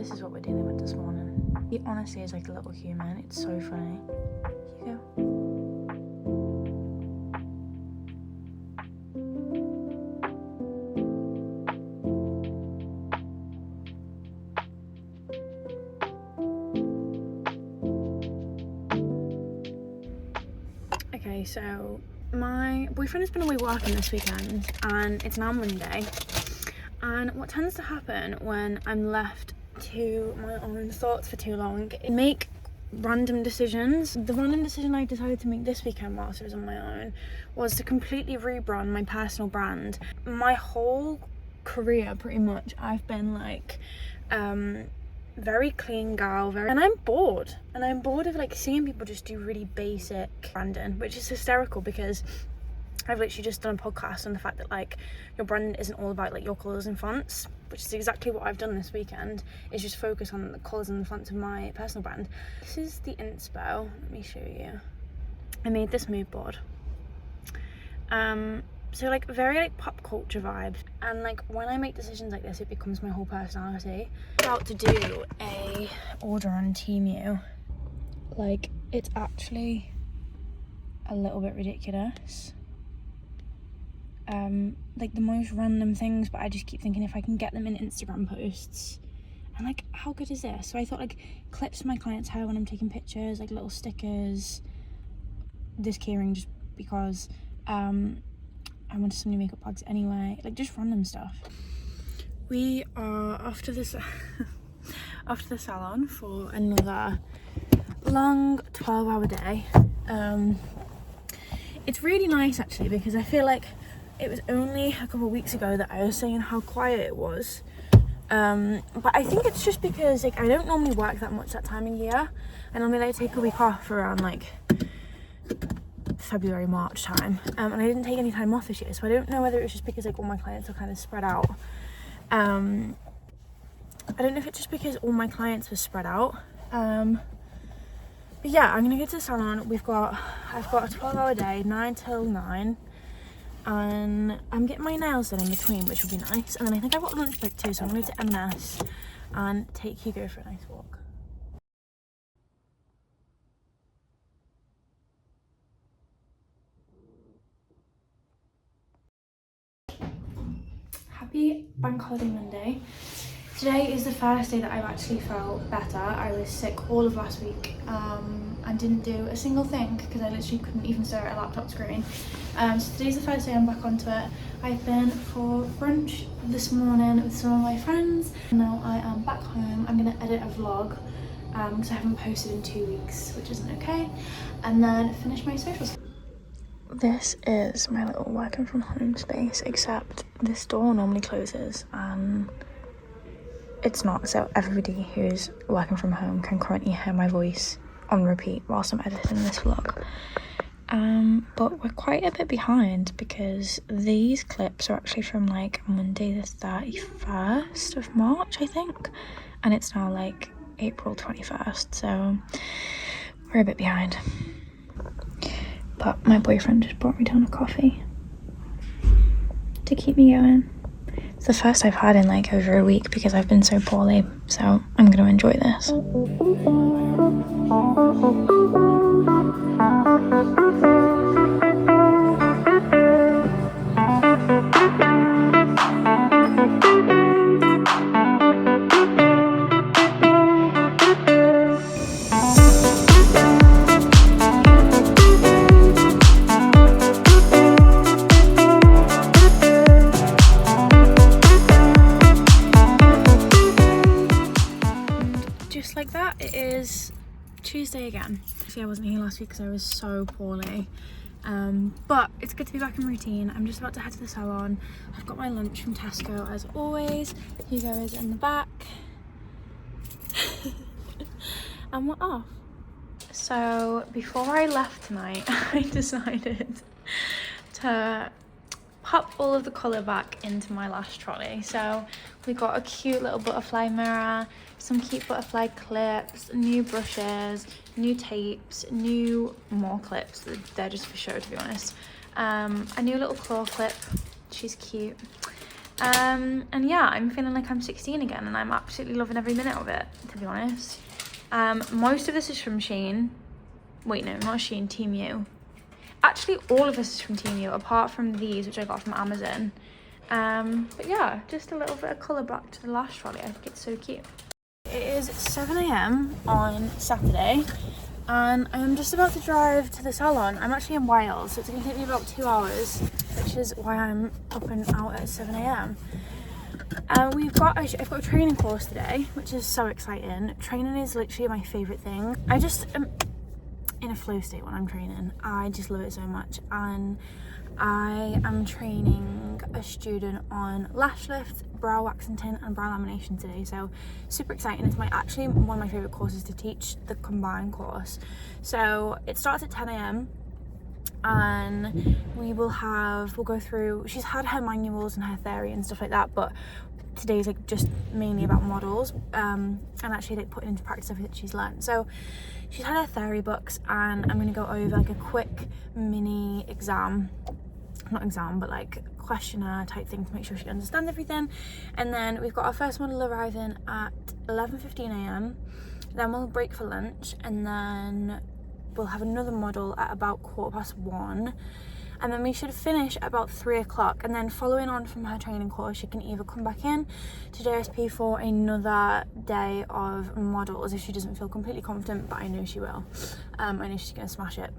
this is what we're dealing with this morning. He honestly is like a little human. It's so funny. Here you go. Okay, so my boyfriend has been away working this weekend and it's now Monday. And what tends to happen when I'm left to my own thoughts for too long, I make random decisions. The random decision I decided to make this weekend whilst I was on my own was to completely rebrand my personal brand. My whole career, pretty much, I've been like very clean gal, and I'm bored of like seeing people just do really basic branding, which is hysterical because I've literally just done a podcast on the fact that like your brand isn't all about like your colours and fonts, which is exactly what I've done this weekend, is just focus on the colours and the fonts of my personal brand. This is the inspo, let me show you. I made this mood board. So like very like pop culture vibes, and like when I make decisions like this it becomes my whole personality. I'm about to do a order on Temu. Like it's actually a little bit ridiculous. Like the most random things, but I just keep thinking if I can get them in Instagram posts. And like how good is this? So I thought like clips for my clients' hair when I'm taking pictures, like little stickers, this keyring just because I wanted some new makeup bags anyway, like just random stuff. We are off to this off to the salon for another long 12-hour day. It's really nice actually because I feel like it was only a couple of weeks ago that I was saying how quiet it was. But I think it's just because like I don't normally work that much that time of year. I normally like take a week off around like February, March time, and I didn't take any time off this year, so I don't know whether it was just because like all my clients are kind of spread out. I don't know if it's just because all my clients were spread out. But yeah, I'm gonna go to the salon. I've got a 12-hour day, 9 till 9, and I'm getting my nails done in between, which will be nice. And then I think I've got a lunch break too, so I'm gonna go to M&S and take Hugo for a nice walk. Happy Bank Holiday Monday. Today is the first day that I've actually felt better. I was sick all of last week and didn't do a single thing because I literally couldn't even stare at a laptop screen. So today's the first day I'm back onto it. I've been for brunch this morning with some of my friends. Now I am back home. I'm going to edit a vlog because I haven't posted in 2 weeks, which isn't okay, and then finish my socials. This is my little working from home space, except this door normally closes and it's not, so everybody who's working from home can currently hear my voice on repeat whilst I'm editing this vlog. But we're quite a bit behind because these clips are actually from like Monday the 31st of March, I think, and it's now like April 21st, so we're a bit behind. But my boyfriend just brought me down a coffee to keep me going. It's the first I've had in like over a week because I've been so poorly, so I'm going to enjoy this. Like that, it is Tuesday again. See, I wasn't here last week because I was so poorly, but it's good to be back in routine. I'm just about to head to the salon. I've got my lunch from Tesco as always. Hugo is in the back and we're off. So before I left tonight I decided to pop all of the colour back into my lash trolley. So we got a cute little butterfly mirror, some cute butterfly clips, new brushes, new tapes, more clips. They're just for show, to be honest. A new little claw clip, she's cute. And yeah, I'm feeling like I'm 16 again, and I'm absolutely loving every minute of it, to be honest. Most of this is from Shein. Wait, no, not Shein, Temu. Actually, all of this is from Temu, apart from these, which I got from Amazon. But yeah, just a little bit of colour back to the lash trolley. I think it's so cute. It is 7 AM on Saturday, and I'm just about to drive to the salon. I'm actually in Wales, so it's going to take me about 2 hours, which is why I'm up and out at 7 AM. I've got a training course today, which is so exciting. Training is literally my favourite thing. I just am in a flow state when I'm training. I just love it so much, and I am training a student on lash lift, brow wax and tint, and brow lamination today, so super exciting. It's actually one of my favourite courses to teach, the combined course. So it starts at 10 AM and we'll go through, she's had her manuals and her theory and stuff like that, but today's like just mainly about models, and actually like putting into practice everything she's learned. So she's had her theory books, and I'm going to go over like a quick mini exam, not exam, but like questionnaire type thing to make sure she understands everything. And then we've got our first model arriving at 11:15 AM, then we'll break for lunch, and then we'll have another model at about 1:15, and then we should finish at about 3 o'clock. And then following on from her training course, she can either come back in to JSP for another day of models if she doesn't feel completely confident, but I know she will. I know she's going to smash it.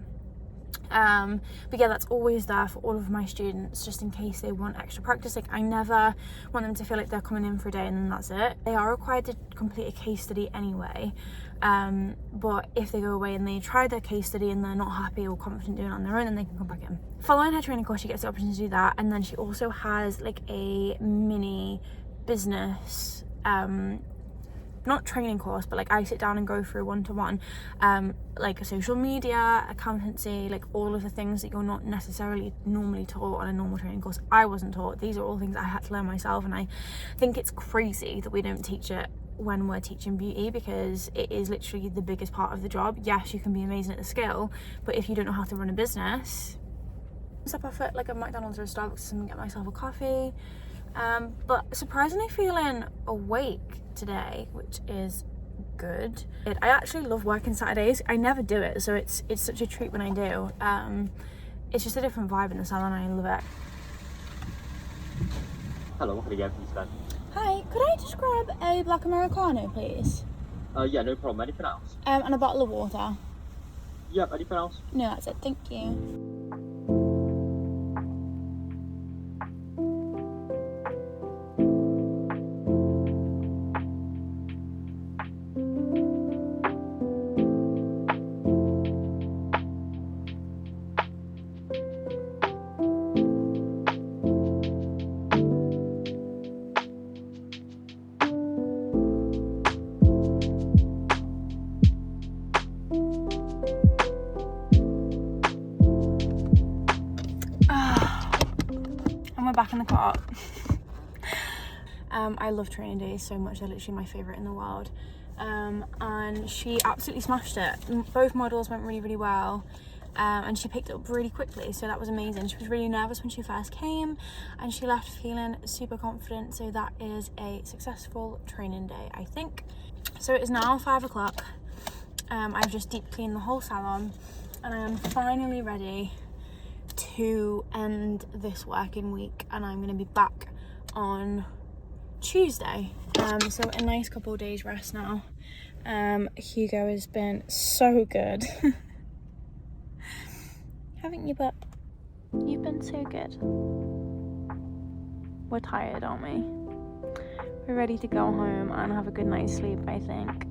But yeah, that's always there for all of my students, just in case they want extra practice. Like, I never want them to feel like they're coming in for a day and then that's it. They are required to complete a case study anyway, but if they go away and they try their case study and they're not happy or confident doing it on their own, then they can come back in. Following her training course, she gets the option to do that, and then she also has like a mini business not training course, but like I sit down and go through one-to-one, like social media, accountancy, like all of the things that you're not necessarily normally taught on a normal training course. I wasn't taught. These are all things I had to learn myself, and I think it's crazy that we don't teach it when we're teaching beauty, because it is literally the biggest part of the job. Yes, you can be amazing at the skill, but if you don't know how to run a business, step off at like a McDonald's or a Starbucks and get myself a coffee. But surprisingly feeling awake today, which is good. I actually love working Saturdays. I never do it, so it's such a treat when I do. It's just a different vibe in the salon, and I love it. Hello, what can I get for you today? Hi, could I just grab a black Americano, please? Yeah, no problem. Anything else? And a bottle of water. Yeah, anything else? No, that's it. Thank you. And we're back in the car. I love training days so much. They're literally my favourite in the world. And she absolutely smashed it. Both models went really, really well. And she picked it up really quickly, so that was amazing. She was really nervous when she first came, and she left feeling super confident, so that is a successful training day, I think. So it is now 5 o'clock. I've just deep cleaned the whole salon, and I am finally ready to end this working week, and I'm going to be back on Tuesday. So a nice couple of days rest now. Hugo has been so good. Haven't you, but you've been so good. We're tired, aren't we? We're ready to go home and have a good night's sleep, I think.